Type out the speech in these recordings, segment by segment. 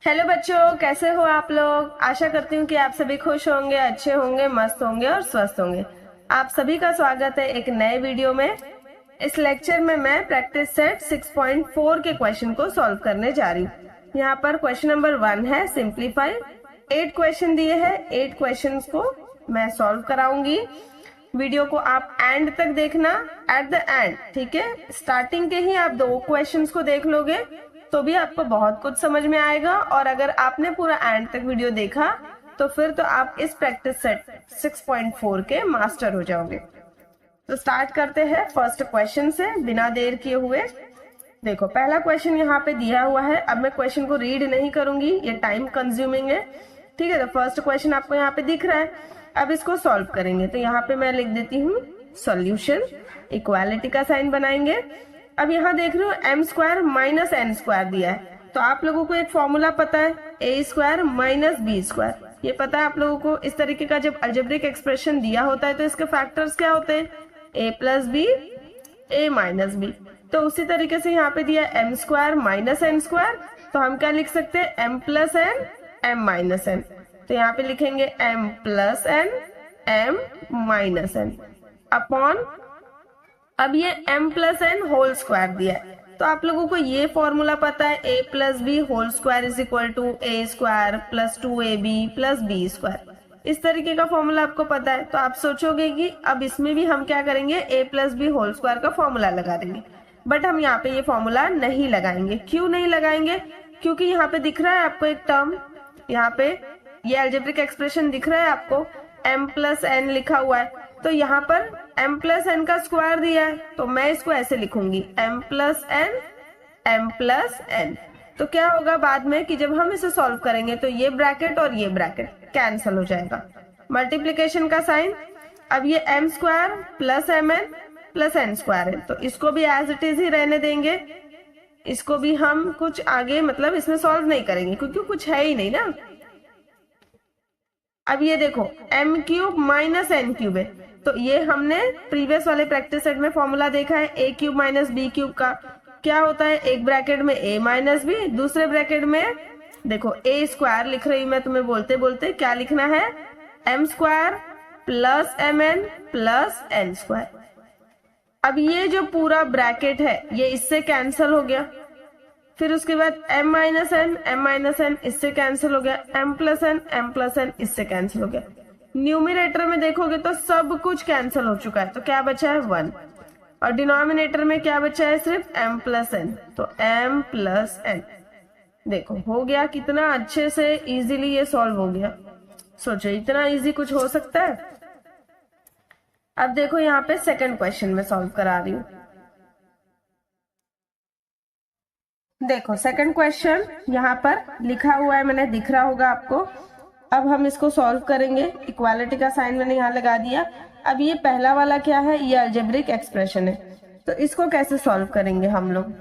Hello बच्चों, कैसे हो आप लोग। आशा करती हूँ कि आप सभी खुश होंगे, अच्छे होंगे, मस्त होंगे और स्वस्थ होंगे। आप सभी का स्वागत है एक नए वीडियो में। इस लेक्चर में मैं प्रैक्टिस सेट 6.4 के क्वेश्चन को सॉल्व करने जा रही हूँ। यहाँ पर क्वेश्चन नंबर 1 है सिंप्लीफाई। 8 क्वेश्चन दिए हैं, 8 क्वेश्चन को मैं सॉल्व कराऊंगी। वीडियो को आप एंड तक देखना, एट द एंड, ठीक है। स्टार्टिंग के ही आप 2 क्वेश्चंस को देख लोगे तो भी आपको बहुत कुछ समझ में आएगा, और अगर आपने पूरा एंड तक वीडियो देखा तो फिर तो आप इस प्रैक्टिस सेट 6.4 के मास्टर हो जाओगे। तो स्टार्ट करते हैं फर्स्ट क्वेश्चन से बिना देर किए हुए। देखो, पहला क्वेश्चन यहाँ पे दिया हुआ है। अब मैं क्वेश्चन को रीड नहीं करूंगी, ये टाइम कंज्यूमिंग है, ठीक है। तो फर्स्ट क्वेश्चन आपको यहाँ पे दिख रहा है। अब इसको सॉल्व करेंगे तो यहाँ पे मैं लिख देती हूँ सॉल्यूशन। इक्वालिटी का साइन बनाएंगे। अब यहाँ देख रहे हो M square minus N square दिया है, तो आप लोगों को एक फॉर्मूला पता है, ए स्क्वायर माइनस बी स्क्वायर। ये पता है आप लोगों को। इस तरीके का जब अलजेब्रिक एक्सप्रेशन दिया होता है तो इसके फैक्टर्स क्या होते हैं, A plus B, A minus B. तो उसी तरीके से यहाँ पे दिया M square minus N square, तो हम क्या लिख सकते हैं, M plus N, M minus N. तो यहाँ पे लिखेंगे M plus N, M minus N upon, अब ये m plus N whole square दिया है, तो आप लोगों को ये फॉर्मूला पता है, a plus B whole square is equal to A square plus 2ab plus B square. इस तरीके का फॉर्मूला आपको पता है। तो आप सोचोगे कि अब इसमें भी हम क्या करेंगे, a plus B whole square का फॉर्मूला लगा देंगे, बट हम यहाँ पे ये फॉर्मूला नहीं लगाएंगे। क्यों नहीं लगाएंगे, क्योंकि यहाँ पे दिख रहा है आपको एक टर्म, यहाँ पे ये अलजेब्रिक एक्सप्रेशन दिख रहा है आपको, m प्लस एन लिखा हुआ है, तो यहाँ पर m प्लस एन का स्क्वायर दिया है, तो मैं इसको ऐसे लिखूंगी m plus N, m plus N. तो क्या होगा बाद में कि जब हम इसे सॉल्व करेंगे तो ये ब्रैकेट और ये ब्रैकेट कैंसिल हो जाएगा, मल्टीप्लीकेशन का साइन। अब ये m square plus M N plus N square है, तो इसको भी एज इट इज ही रहने देंगे। इसको भी हम कुछ आगे मतलब इसमें सॉल्व नहीं करेंगे क्योंकि कुछ है ही नहीं ना। अब ये देखो m cube minus N cube है, तो ये हमने प्रीवियस वाले प्रैक्टिस सेट में फॉर्मूला देखा है, a cube minus B cube का क्या होता है, एक ब्रैकेट में a माइनस बी, दूसरे ब्रैकेट में देखो a स्क्वायर लिख रही हूं मैं तुम्हें बोलते बोलते, क्या लिखना है, m square plus M N plus N square. अब ये जो पूरा ब्रैकेट है ये इससे कैंसिल हो गया, फिर उसके बाद m माइनस एन इससे कैंसिल हो गया, m प्लस एन इससे कैंसिल हो गया। न्यूमिनेटर में देखोगे तो सब कुछ कैंसिल हो चुका है, तो क्या बचा है 1, और डिनोमिनेटर में क्या बचा है, सिर्फ m प्लस एन, तो m प्लस एन। देखो हो गया, कितना अच्छे से इजीली ये सॉल्व हो गया। सोचो इतना इजी कुछ हो सकता है। अब देखो यहाँ पे सेकंड क्वेश्चन में सॉल्व करा रही हूँ। देखो सेकंड क्वेश्चन यहाँ पर लिखा हुआ है, मैंने दिख रहा होगा आपको। अब हम इसको सॉल्व करेंगे। इक्वालिटी का साइन मैंने यहाँ लगा दिया। अब ये पहला वाला क्या है, ये अलजेब्रिक एक्सप्रेशन है, तो इसको कैसे सॉल्व करेंगे हम लोग।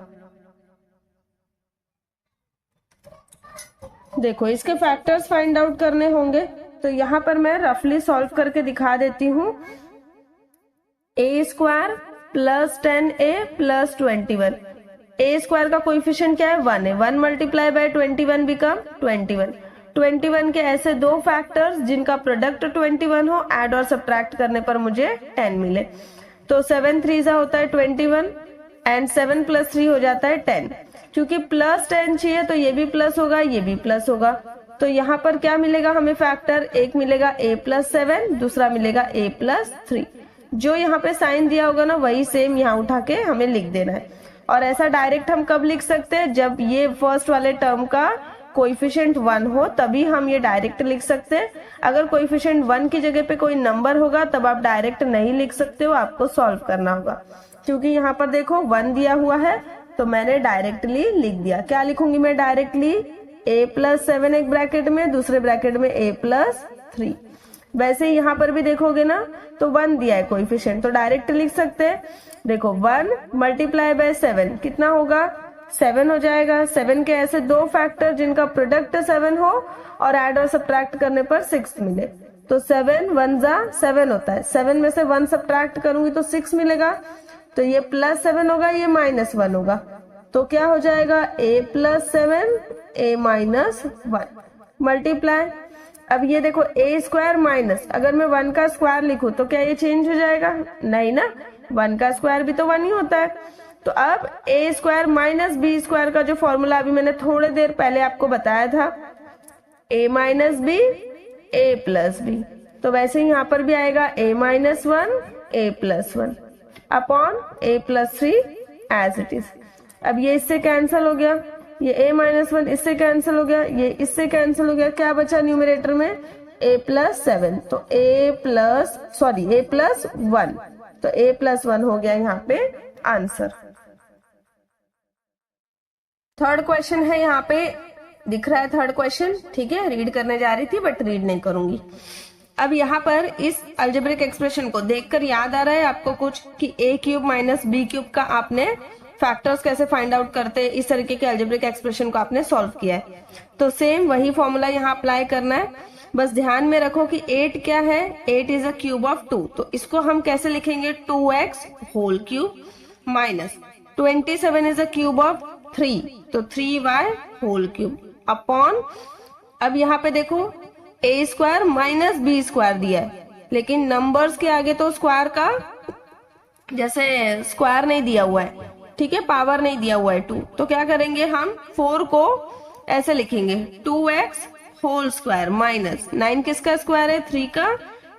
देखो इसके फैक्टर्स फाइंड आउट करने होंगे, तो यहाँ पर मैं रफली सॉल्व करके दिखा देती हूँ। ए स्क्वायर प्लस 10a प्लस 21, ए स्क्वायर का कोएफिशिएंट क्या है, 1 है, 1 मल्टीप्लाई बाय 21 बिकम 21। 21 के ऐसे दो फैक्टर्स जिनका प्रोडक्ट 21 हो, ऐड और सब्ट्रैक्ट करने पर मुझे 10 मिले, तो 7 3 होता है 21 एंड 7 प्लस 3 हो जाता है 10। क्योंकि प्लस 10 चाहिए तो ये भी प्लस होगा, ये भी प्लस होगा, तो यहाँ पर क्या मिलेगा हमें फैक्टर, एक मिलेगा a प्लस 7, दूसरा मिलेगा a प्लस 3। जो यहाँ पे साइन दिया होगा ना वही सेम यहाँ उठा के हमें लिख देना है। और ऐसा डायरेक्ट हम कब लिख सकते हैं, जब ये फर्स्ट वाले टर्म का कोएफिशिएंट 1 हो तभी हम ये डायरेक्ट लिख सकते हैं। अगर कोएफिशिएंट 1 की जगह पे कोई नंबर होगा तब आप डायरेक्ट नहीं लिख सकते हो, आपको सॉल्व करना होगा। क्योंकि यहाँ पर देखो 1 दिया हुआ है तो मैंने डायरेक्टली लिख दिया। क्या लिखूंगी मैं डायरेक्टली, a प्लस 7 एक ब्रैकेट में, दूसरे ब्रैकेट में a प्लस 3। वैसे यहाँ पर भी देखोगे ना तो 1 दिया है कोएफिशिएंट, तो डायरेक्ट लिख सकते हैं। देखो 1 मल्टीप्लाई बाय 7 कितना होगा, 7 हो जाएगा। 7 के ऐसे दो फैक्टर जिनका प्रोडक्ट 7 हो और ऐड और सब्ट्रैक्ट करने पर 6 मिले, तो 7 1 जा 7 होता है। 7 में से 1 सब्ट्रैक्ट करूंगी तो 6 मिलेगा, तो ये प्लस 7 होगा, ये माइनस 1 होगा, तो क्या हो जाएगा a+7 a-1 मल्टीप्लाई। अब ये देखो a² माइनस, अगर मैं 1 का स्क्वायर लिखूं तो क्या ये चेंज हो जाएगा? नहीं ना, 1 का स्क्वायर भी तो 1 ही होता है। तो अब a² माइनस b² का जो फॉर्मूला अभी मैंने थोड़ी देर पहले आपको बताया था, a minus B a plus B, तो वैसे ही यहाँ पर भी आएगा a-1 a+1 upon a+3 as it is. अब ये इससे कैंसिल हो गया, ये a-1 इससे कैंसिल हो गया, ये इससे कैंसिल हो गया, क्या बचा न्यूमरेटर में? a+7, तो a+1, तो a+1 हो गया यहाँ पे आंसर। थर्ड क्वेश्चन है, यहाँ पे दिख रहा है थर्ड क्वेश्चन, ठीक है, रीड करने जा रही थी बट रीड नहीं करूंगी। अब यहाँ पर इस अलजेब्रिक एक्सप्रेशन को देखकर याद आ रहा है आपको कुछ कि a³ माइनस b³ का आपने फैक्टर्स कैसे फाइंड आउट करते हैं, इस तरीके के अलजेब्रिक एक्सप्रेशन को आपने सॉल्व किया है। तो सेम वही फॉर्मूला यहाँ अप्लाई करना है, बस ध्यान में रखो कि 8 क्या है? 8 इज अ क्यूब ऑफ 2, तो इसको हम कैसे लिखेंगे? 2x whole cube minus 27 is a cube of 3, तो 3y होल क्यूब अपॉन, अब यहाँ पे देखो a² माइनस b² दिया है, लेकिन नंबर्स के आगे तो स्क्वायर का जैसे स्क्वायर नहीं दिया हुआ है, ठीक है, पावर नहीं दिया हुआ है 2, तो क्या करेंगे हम 4 को ऐसे लिखेंगे 2x होल स्क्वायर माइनस 9 किसका स्क्वायर है? 3 का,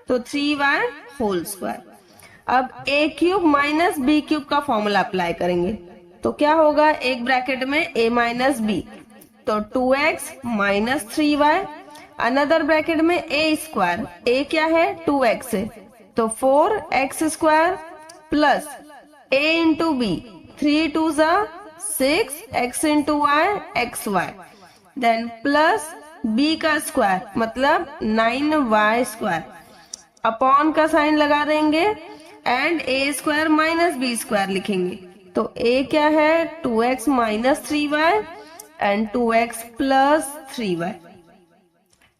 तो 3y होल स्क्वायर। अब a³ माइनस b³ का फॉर्मूला अप्लाई करेंगे, तो क्या होगा? एक ब्रैकेट में a माइनस b, तो 2x minus 3y, another bracket में a², a क्या है? 2x है, तो 4x² plus a into b, 3 2 6, x into y xy, then plus b का स्क्वायर मतलब 9y² अपॉन का साइन लगा देंगे एंड a² माइनस b² लिखेंगे, तो a क्या है? 2x minus 3y and 2x plus 3y।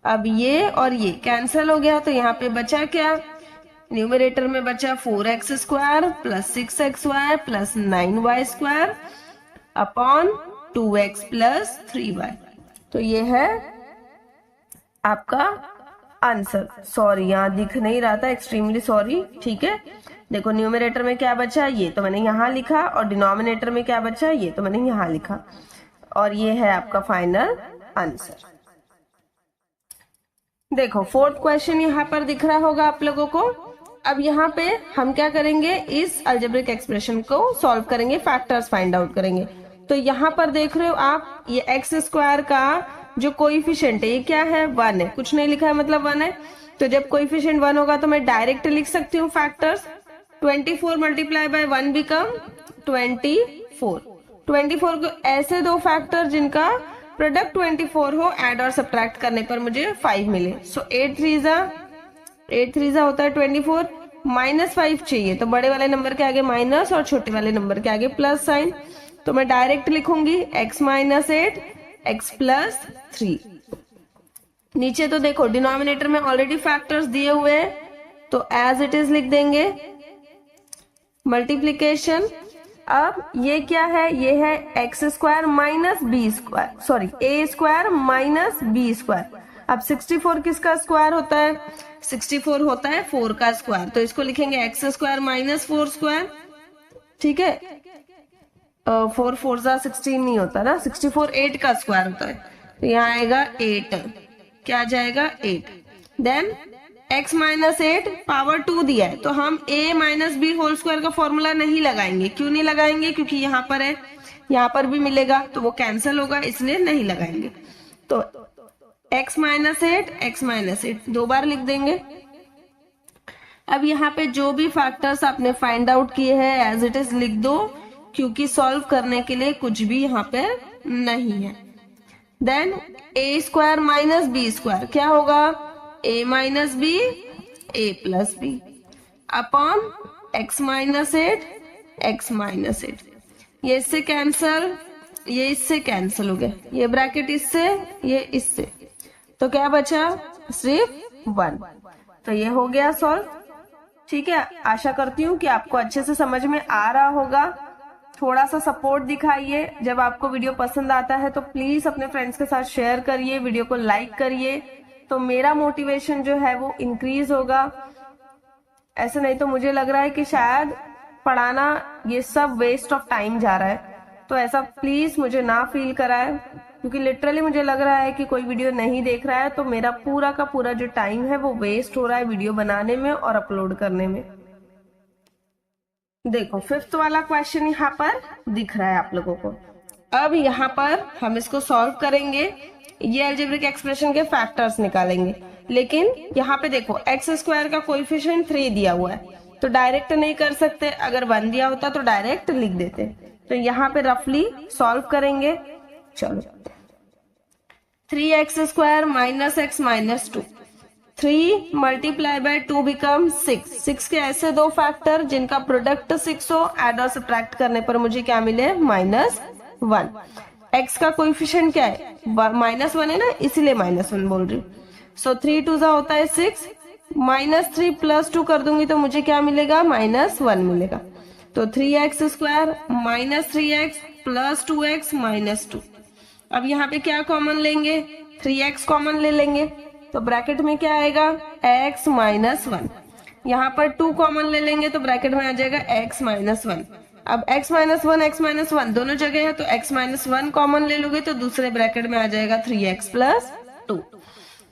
अब ये और ये कैंसिल हो गया, तो यहाँ पे बचा क्या? न्यूमरेटर में बचा 4x² plus 6xy plus 9y² upon 2x plus 3y, तो ये है आपका आंसर। सॉरी यहाँ दिख नहीं रहा था, एक्सट्रीमली सॉरी, ठीक है। देखो न्यूमरेटर में क्या बचा, ये तो मैंने यहाँ लिखा, और डिनोमिनेटर में क्या बचा, ये तो मैंने यहाँ लिखा, और ये है आपका फाइनल आंसर। देखो फोर्थ क्वेश्चन यहाँ पर दिख रहा होगा आप लोगों को। अब यहाँ पे हम क्या करेंगे, इस अलजेब्रिक एक्सप्रेशन को सॉल्व करेंगे, फैक्टर्स फाइंड आउट करेंगे। तो यहाँ पर देख रहे हो आप, ये x² का जो कोएफिशिएंट है ये क्या है? 1 है, कुछ नहीं लिखा है मतलब 1 है। तो जब कोएफिशिएंट 1 होगा तो मैं डायरेक्ट लिख सकती हूँ फैक्टर्स। 24 multiply by 1 become 24। 24 को ऐसे दो फैक्टर जिनका प्रोडक्ट 24 हो, ऐड और सब्ट्रैक्ट करने पर मुझे 5 मिले। सो 8 3 होता है 24, -5 चाहिए, तो बड़े वाले नंबर के आगे माइनस और छोटे वाले नंबर के आगे प्लस साइन। तो मैं डायरेक्ट लिखूंगी x माइनस 8 x प्लस 3। नीचे तो देखो डिनोमिनेटर में ऑलरेडी फैक्टर्स दिए हुए हैं, तो एज इट इज लिख देंगे मल्टीप्लीकेशन। अब ये क्या है, ये है x² minus b², sorry a² minus b²। अब 64 किसका स्क्वायर होता है? 64 होता है 4 का स्क्वायर, तो इसको लिखेंगे x² माइनस 4², ठीक है। 4 4 16 नहीं होता ना, 64 8 का स्क्वायर होता है, तो यहाँ आएगा 8, क्या आ जाएगा 8। देन x माइनस 8 पावर 2 दिया है, तो हम a minus B whole square का फॉर्मूला नहीं लगाएंगे। क्यों नहीं लगाएंगे? क्योंकि यहाँ पर है, यहाँ पर भी मिलेगा तो वो कैंसिल होगा, इसलिए नहीं लगाएंगे। तो x माइनस 8 दो बार लिख देंगे। अब यहाँ पे जो भी फैक्टर्स आपने फाइंड आउट किए हैं एज इट इज लिख दो, क्योंकि सॉल्व करने के लिए कुछ भी यहाँ पे नहीं है। देन a² माइनस b² क्या होगा? a minus B a plus B upon x minus 8 ये इससे कैंसल, ये इससे कैंसल हो गया, ये ब्रैकेट इससे, ये इससे, तो क्या बचा? सिर्फ 1। तो ये हो गया सॉल्व, ठीक है। आशा करती हूँ कि आपको अच्छे से समझ में आ रहा होगा। थोड़ा सा सपोर्ट दिखाइए। जब आपको वीडियो पसंद आता है तो प्लीज अपने फ्रेंड्स के साथ शेयर करिए, वीडियो को लाइक करिए, तो मेरा मोटिवेशन जो है वो इंक्रीज होगा। ऐसे नहीं तो मुझे लग रहा है कि शायद पढ़ाना ये सब वेस्ट ऑफ टाइम जा रहा है, तो ऐसा प्लीज मुझे ना फील कराए, क्योंकि लिटरली मुझे लग रहा है कि कोई वीडियो नहीं देख रहा है तो मेरा पूरा का पूरा जो टाइम है वो वेस्ट हो रहा है वीडियो बनाने में और अपलोड करने में। देखो 5th वाला क्वेश्चन यहाँ पर दिख रहा है आप लोगों को। अब यहाँ पर हम इसको सॉल्व करेंगे, ये अलजेब्रिक एक्सप्रेशन के फैक्टर्स निकालेंगे। लेकिन यहाँ पे देखो एक्स स्क्वायर का कोएफिशिएंट 3 दिया हुआ है, तो डायरेक्ट नहीं कर सकते, अगर 1 दिया होता तो डायरेक्ट लिख देते। तो यहाँ पे रफली सॉल्व करेंगे। चलो 3x square minus x minus 2, 3 multiply by 2 become 6। 6 के ऐसे दो फैक्टर जिनका प्रोडक्ट 6 हो, एड और सब्ट्रैक्ट करने पर मुझे क्या मिले, -1। x का कोएफिशिएंट क्या है, -1 है ना, इसीलिए -1 बोल रही हूँ। सो 3 2 जा होता है 6, -3 + 2 कर दूंगी तो मुझे क्या मिलेगा, -1 मिलेगा। तो 3x square minus 3x plus 2x minus 2। अब यहाँ पे क्या कॉमन लेंगे, 3x कॉमन ले लेंगे, तो ब्रैकेट में क्या आएगा, x माइनस 1। यहाँ पर 2 कॉमन ले लेंगे तो ब्रैकेट में आ जाएगा x माइनस 1। अब x माइनस 1 दोनों जगह है, तो x माइनस 1 कॉमन ले लोगे तो दूसरे ब्रैकेट में आ जाएगा 3x प्लस 2।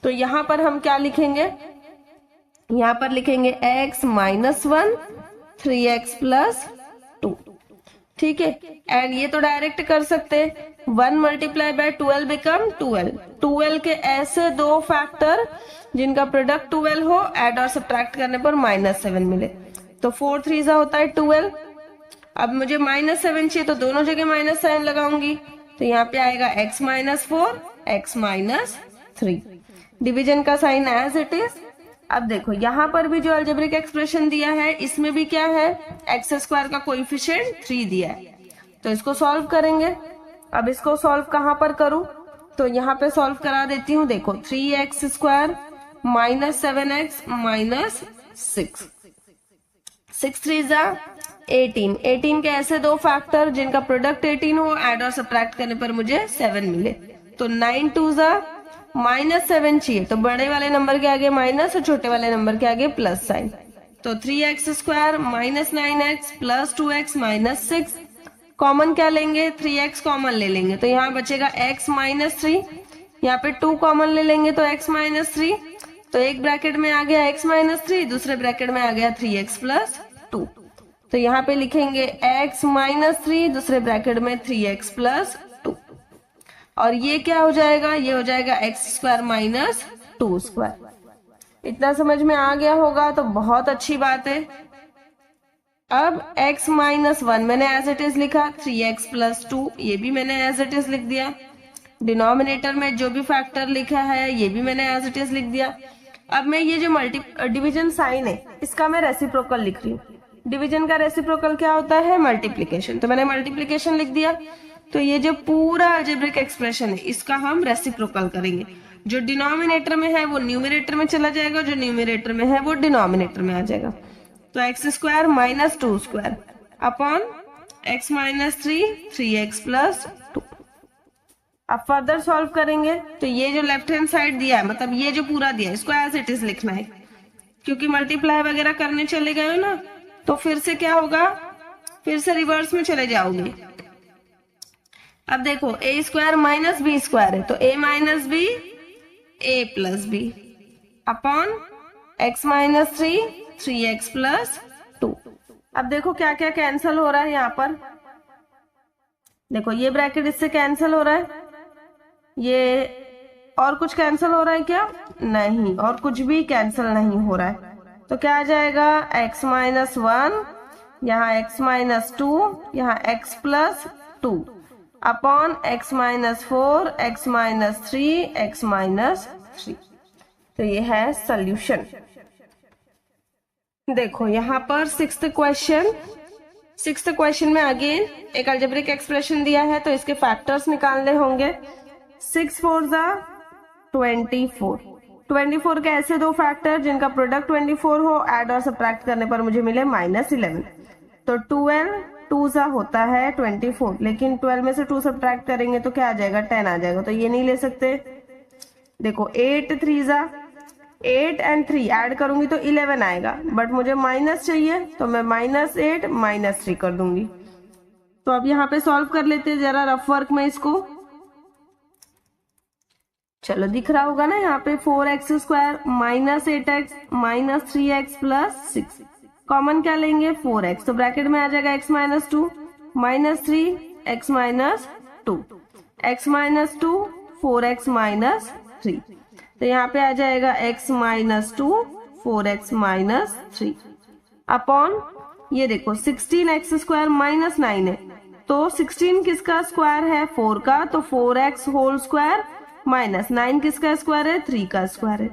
तो यहाँ पर हम क्या लिखेंगे, यहाँ पर लिखेंगे x माइनस 1 3x प्लस 2। ठीक है, एंड ये तो डायरेक्ट कर सकते, 1 मल्टीप्लाई बाय 12 बिकम 12। 12 के ऐसे दो फैक्टर जिनका प्रोडक्ट 12 हो, ऐड और सब्ट्रैक्ट करने पर -7 मिले। तो 4 3 जा होता है 12। अब मुझे -7 चाहिए तो दोनों जगह -7 लगाऊंगी, तो यहाँ पे आएगा x minus 4 x minus 3। Division का साइन एज इट इज। अब देखो यहाँ पर भी जो अलजेब्रिक एक्सप्रेशन दिया है इसमें भी क्या है, एक्स स्क्वायर का कोएफिशिएंट 3 दिया है, तो इसको सॉल्व करेंगे। अब इसको सॉल्व कहाँ पर करूं, तो यहाँ पे सॉल्व करा देती हूँ। देखो 3x square minus 7x minus 6, 6 3 जा 18। 18 के ऐसे दो फैक्टर जिनका प्रोडक्ट 18 हो, ऐड और सब्ट्रैक्ट करने पर मुझे 7 मिले। तो 9 2 जा -7 चाहिए, तो बड़े वाले नंबर के आगे माइनस और छोटे वाले नंबर के आगे प्लस साइन। तो 3x square minus 9x plus 2x minus 6। Common क्या लेंगे, 3x कॉमन ले लेंगे, तो यहाँ बचेगा x माइनस 3। यहाँ पे 2 कॉमन ले लेंगे तो x माइनस 3। तो एक ब्रैकेट में आ गया x माइनस 3, दूसरे ब्रैकेट में आ गया 3x प्लस 2। तो यहाँ पे लिखेंगे x माइनस 3, दूसरे ब्रैकेट में 3x प्लस 2। और ये क्या हो जाएगा, ये हो जाएगा x स्क्वायर माइनस 2 स्क्वायर। इतना समझ में आ गया होगा तो बहुत अच्छी बात है। अब x माइनस 1 मैंने एज इट इज लिखा, 3x प्लस 2 ये भी मैंने एज इट इज लिख दिया। डिनोमिनेटर में जो भी फैक्टर लिखा है ये भी मैंने एज इट इज लिख दिया। अब मैं ये जो डिवीजन साइन है इसका मैं रेसिप्रोकल लिख रही हूँ। डिवीजन का रेसिप्रोकल क्या होता है, मल्टीप्लीकेशन, तो मैंने मल्टीप्लीकेशन लिख दिया। तो ये जो पूरा अलजेब्रिक एक्सप्रेशन है इसका हम रेसिप्रोकल करेंगे। जो डिनोमिनेटर में है वो न्यूमरेटर में चला जाएगा, जो न्यूमरेटर में है वो डिनोमिनेटर में आ जाएगा। तो x square minus 2 square upon X minus 3 3x plus 2। अब फर्दर सॉल्व करेंगे तो ये जो लेफ्ट हैंड साइड दिया है, मतलब ये जो पूरा दिया है, इसको एज इट इज लिखना है, क्योंकि मल्टीप्लाई वगैरह करने चले गए हो ना तो फिर से क्या होगा, फिर से रिवर्स में चले जाओगे। अब देखो A square minus B square है, तो A minus B A plus B upon X minus 3 3x plus 2। अब देखो क्या क्या कैंसिल हो रहा है यहाँ पर। देखो ये ब्रैकेट इससे कैंसिल हो रहा है, ये और कुछ कैंसिल हो रहा है क्या, नहीं, और कुछ भी कैंसिल नहीं हो रहा है। तो क्या आ जाएगा, x माइनस 1, यहाँ x माइनस 2, यहाँ x plus 2 upon x minus 4 x minus 3 x minus 3। तो ये है सोल्यूशन। देखो यहाँ पर सिक्स्थ क्वेश्चन में अगेन एक अलजेब्रिक एक्सप्रेशन दिया है, तो इसके फैक्टर्स निकालने होंगे। 6 4 जा 24। 24 के ऐसे दो फैक्टर जिनका प्रोडक्ट 24 हो, ऐड और सब्ट्रैक्ट करने पर मुझे मिले -11। तो 12 2 सा होता है 24, लेकिन 12 में से 2 सब्ट्रैक्ट करेंगे तो क्या आ जाएगा, 10 आ जाएगा, तो ये नहीं ले सकते। देखो 8 3 सा 8 एंड 3 ऐड करूंगी तो 11 आएगा, बट मुझे माइनस चाहिए तो मैं -8 -3 कर दूंगी। तो अब यहाँ पे सॉल्व कर लेते हैं जरा रफ वर्क में इसको। चलो दिख रहा होगा ना यहाँ पे 4x² -8x -3x + 6, कॉमन क्या लेंगे 4x, तो ब्रैकेट में आ जाएगा x - 2 -3 x - 2 x - 2 4x - 3, तो यहाँ पे आ जाएगा x - 2 4x - 3 अपॉन ये देखो 16x² -9 है, तो 16 किसका स्क्वायर है 4 का, तो 4x होल स्क्वायर -9 किसका स्क्वायर है 3 का स्क्वायर है।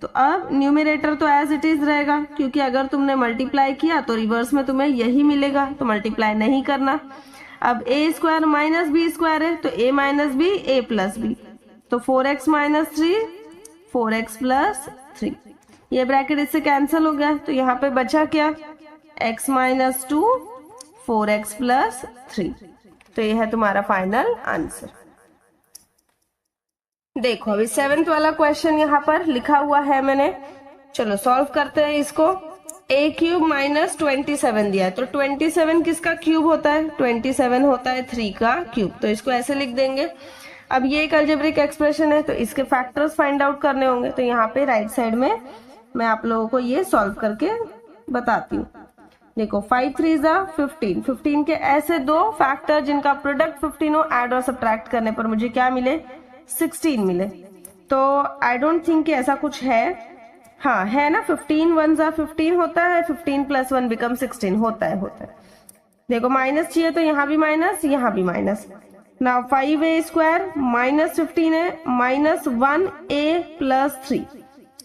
तो अब न्यूमरेटर तो एज इट इज रहेगा, क्योंकि अगर तुमने मल्टीप्लाई किया तो रिवर्स में तुम्हें यही मिलेगा, तो मल्टीप्लाई नहीं करना। अब a² - b² है, तो a - b a + b, तो 4x - 3 4x + 3, ये ब्रैकेट इससे कैंसिल हो गया, तो यहाँ पे बचा क्या x - 2 4x + 3, तो ये है तुम्हारा फाइनल आंसर। देखो अभी 7th वाला क्वेश्चन यहाँ पर लिखा हुआ है मैंने, चलो सॉल्व करते हैं इसको। a³ - 27 दिया है, तो 27 किसका क्यूब होता है, 27 होता है 3 का क्यूब, तो इसको ऐसे लिख देंगे। अब ये एक अलजेब्रिक एक्सप्रेशन है, तो इसके फैक्टर्स फाइंड आउट करने होंगे, तो यहाँ पे राइट साइड में मैं आप लोगों को ये सॉल्व करके बताती हूँ। देखो 5 3 15, 15 के ऐसे दो फैक्टर जिनका प्रोडक्ट 15 हो, ऐड और सब्ट्रैक्ट करने पर मुझे क्या मिले 16 मिले। तो आई डोंट थिंक कि ऐसा कुछ है, हाँ है ना, 15 1 15 होता है, 15 + 1 बिकम 16 होता है। देखो माइनस चाहिए तो यहाँ भी माइनस यहाँ भी माइनस। नाउ 5a² -15 है -1a + 3,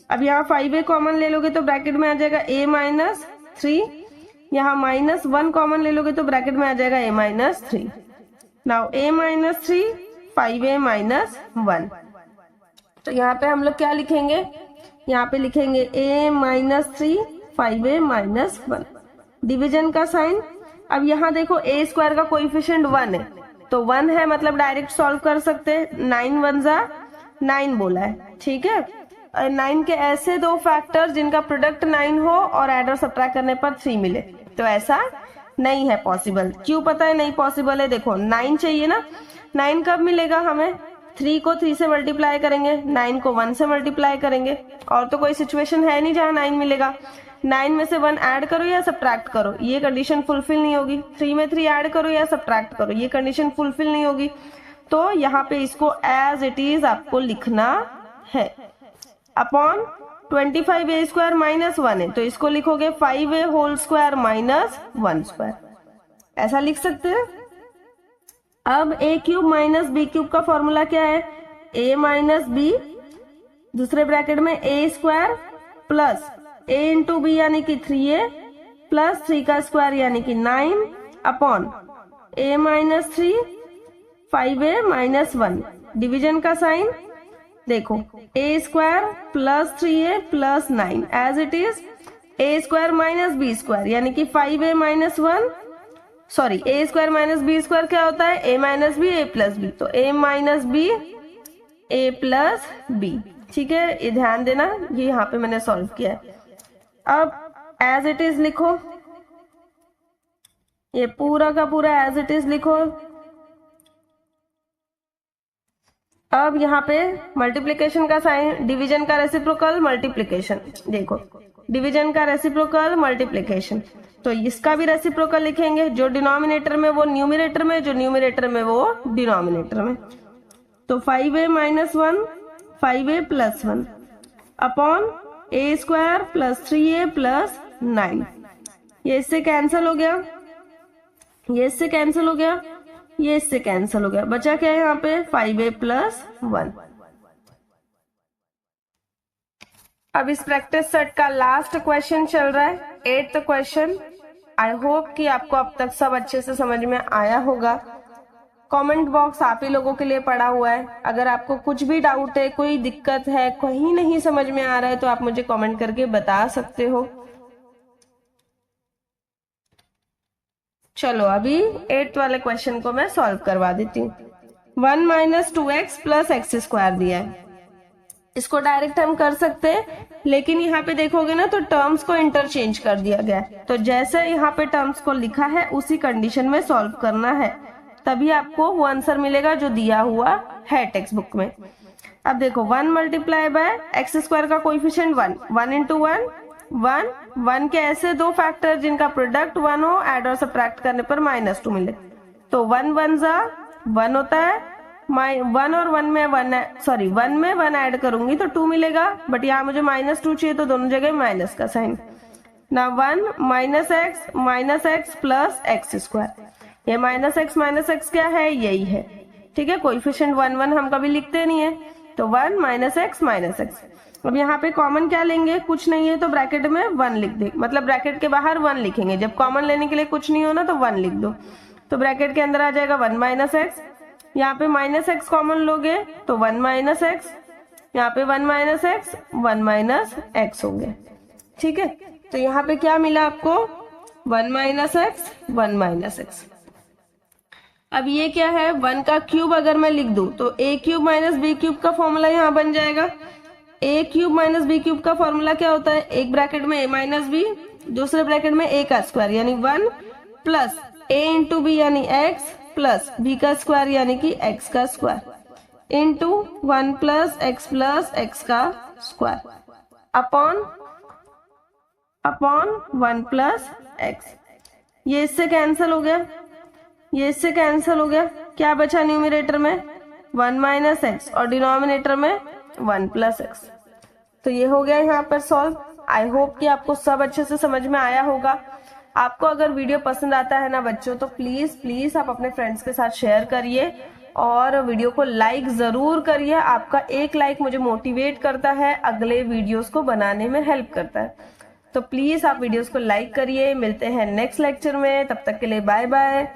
अब यहाँ 5a कॉमन ले लोगे तो ब्रैकेट में आ जाएगा a - 3, यहाँ -1 कॉमन ले लोगे तो ब्रैकेट में आ जाएगा a - 3। नाउ a - 3 5a - 1, तो यहाँ पे हम लोग क्या लिखेंगे, यहाँ पे लिखेंगे a - 3 5a - 1, डिवीजन का साइन। अब यहाँ देखो a² का कोएफिशिएंट 1 है, तो 1 है मतलब डायरेक्ट सॉल्व कर सकते हैं, 9 1 9 बोला है, ठीक है। 9 के ऐसे दो फैक्टर जिनका प्रोडक्ट 9 हो और एड और सब्ट्रैक्ट करने पर 3 मिले, तो ऐसा नहीं है पॉसिबल। क्यों पता है नहीं पॉसिबल है, देखो 9 चाहिए ना, 9 कब मिलेगा हमें, 3 को 3 से मल्टीप्लाई करेंगे, 9 को 1 से मल्टीप्लाई करेंगे, और तो कोई सिचुएशन है नहीं जहां 9 मिलेगा। 9 में से 1 ऐड करो या सब्ट्रैक्ट करो, ये कंडीशन फुलफिल नहीं होगी। 3 में 3 ऐड करो या सब्ट्रैक्ट करो, ये कंडीशन फुलफिल नहीं होगी। तो यहाँ पे इसको एज इट इज आपको लिखना है। अपॉन 25a² -1 है, तो इसको लिखोगे 5a होल स्क्वायर -1², ऐसा लिख सकते हैं। अब a³ - b³ का फॉर्मूला क्या है, a - b दूसरे ब्रैकेट में a² प्लस a × b यानी कि 3a प्लस 3 का स्क्वायर यानी कि 9 अपॉन a - 3 5a - 1, डिवीजन का साइन। देखो a² plus 3a plus 9 as it is, a² - b² यानी कि 5a - 1, सॉरी a² - b² क्या होता है, a - b a + b, तो a - b a + b, ठीक है, ये ध्यान देना, ये यहाँ पे मैंने सॉल्व किया है। अब एज इट इज लिखो, ये पूरा का पूरा एज इट इज लिखो। अब यहाँ पे मल्टीप्लिकेशन का साइन, डिवीजन का रेसिप्रोकल मल्टीप्लिकेशन, देखो डिवीजन का रेसिप्रोकल मल्टीप्लिकेशन, तो इसका भी रेसिप्रोकल लिखेंगे, जो डिनोमिनेटर में वो न्यूमरेटर में, जो न्यूमरेटर में वो डिनोमिनेटर में। तो 5a - 1 5a + 1 upon a² plus 3a plus 9, ये इससे कैंसिल हो गया, ये इससे कैंसिल हो गया, ये इससे कैंसिल हो गया, बचा क्या है यहाँ पे 5a + 1। अब इस प्रैक्टिस सेट का लास्ट क्वेश्चन चल रहा है, 8th क्वेश्चन। आई होप कि आपको अब तक सब अच्छे से समझ में आया होगा। कमेंट बॉक्स आप ही लोगों के लिए पड़ा हुआ है, अगर आपको कुछ भी डाउट है, कोई दिक्कत है, कहीं नहीं समझ में आ रहा है, तो आप मुझे कमेंट करके बता सकते हो। चलो अभी 8th वाले क्वेश्चन को मैं सॉल्व करवा देती हूँ। 1 minus 2x plus x square दिया है, इसको डायरेक्ट हम कर सकते हैं, लेकिन यहाँ पे देखोगे ना तो टर्म्स को इंटरचेंज कर दिया गया है। तो जैसे यहाँ पे टर्म्स को लिखा है उसी कंडीशन में सॉल्व करना है, तभी आपको वो आंसर मिलेगा जो दिया हुआ है टेक्स्ट बुक में। अब देखो 1 मल्टीप्लाई बाय एक्स स्क्वायर का कोएफिशिएंट 1, 1 इंटू 1 1, 1 के ऐसे दो फैक्टर जिनका प्रोडक्ट 1 हो, ऐड और सब्ट्रैक्ट करने पर -2 मिले। तो 1 1 जा 1 होता है, 1 और 1 में 1 ऐड करूंगी तो 2 मिलेगा, बट यहाँ मुझे -2 चाहिए तो दोनों जगह माइनस का साइन ना। 1 minus x plus x square, ये माइनस एक्स क्या है, यही है, ठीक है। कोएफिशिएंट 1 1 हम कभी लिखते नहीं है, तो 1 माइनस एक्स। अब यहाँ पे कॉमन क्या लेंगे, कुछ नहीं है तो ब्रैकेट में 1 लिख दे, मतलब ब्रैकेट के बाहर 1 लिखेंगे। जब कॉमन लेने के लिए कुछ नहीं हो ना तो 1 लिख दो, तो ब्रैकेट के अंदर आ जाएगा 1 माइनस एक्स। यहाँ पे माइनस एक्स कॉमन लोगे तो 1 माइनस एक्स, यहाँ पे 1 माइनस एक्स 1 माइनस एक्स हो गया, ठीक है। तो यहाँ पे क्या मिला आपको, 1 माइनस एक्स 1 माइनस एक्स। अब ये क्या है, 1 का क्यूब अगर मैं लिख दूं तो a cube minus B cube का फॉर्मूला यहाँ बन जाएगा। a cube minus B cube का फॉर्मूला क्या होता है, एक ब्रैकेट में a माइनस बी, दूसरे ब्रैकेट में a का स्क्वायर यानी 1 प्लस a इंटू बी यानी x प्लस b का स्क्वायर यानी कि x का स्क्वायर इंटू 1 प्लस x का स्क्वायर अपॉन 1 प्लस x। ये इससे कैंसिल हो गया, ये इससे कैंसिल हो गया, क्या बचा न्यूमरेटर में 1 माइनस एक्स और डिनोमिनेटर में 1 प्लस एक्स। तो ये हो गया यहाँ पर सॉल्व। आई होप कि आपको सब अच्छे से समझ में आया होगा। आपको अगर वीडियो पसंद आता है ना बच्चों, तो प्लीज आप अपने फ्रेंड्स के साथ शेयर करिए और वीडियो को लाइक जरूर करिए। आपका एक लाइक मुझे मोटिवेट करता है, अगले वीडियोस को बनाने में हेल्प करता है। तो प्लीज आप वीडियोस को लाइक करिए। मिलते हैं नेक्स्ट लेक्चर में, तब तक के लिए बाय बाय।